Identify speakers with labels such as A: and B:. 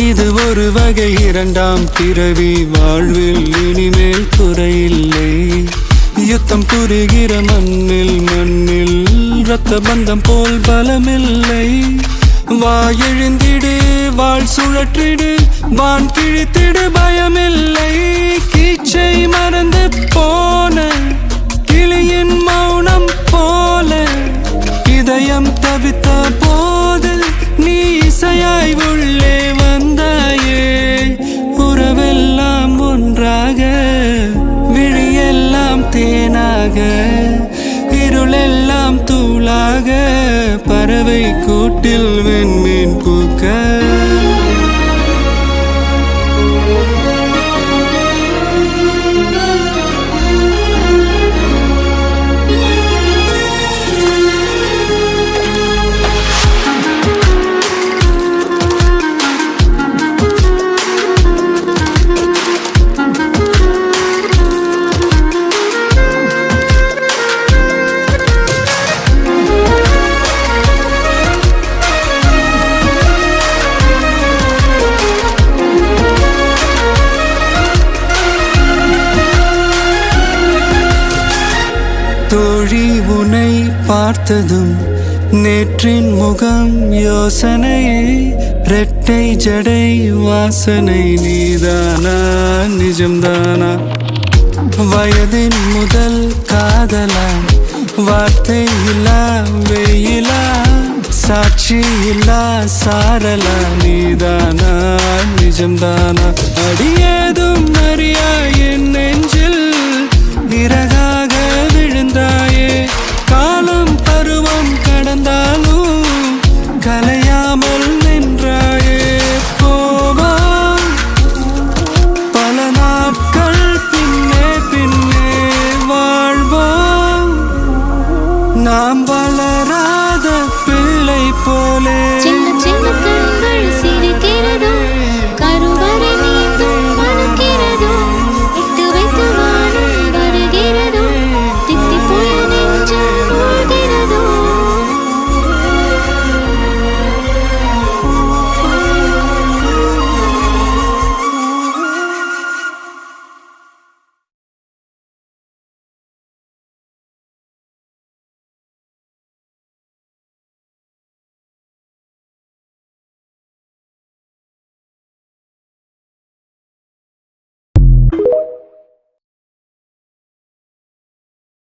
A: இது ஒரு வகை இரண்டாம் பிறவி வாழ்வில் இனிமேல் குறையில்லை யுத்தம் புரிகிற மண்ணில் இரத்த பந்தம் போல் பலமில்லை வா எழுந்திடு வாழ் சுழற்றிடு வான் கிழித்திடு பயமில்லை கீச்சை மறந்து போன கிளியின் மௌனம் போல இதயம் தவித்த போது நீ இசையாய் உள்ளே வந்தாயே உறவெல்லாம் ஒன்றாக விழியெல்லாம் தேனாக இருளெல்லாம் தூளாக பறவை கூட்டில் வெண்மீன் பூக்க தோழி உன்னை பார்த்ததும் நேற்றின் முகம் யோசனை ரெட்டை ஜடை வாசனை நீதானா நிஜம்தானா வயதின் முதல் காதலா வார்த்தை இல்லா வெயிலா சாட்சி இல்லா சாரலா நீதானா நிஜம்தானா அடியேதும் அறியா என் நெஞ்சில் இறகாக விழுந்தாயே காலம் பருவம் கடந்தாலும்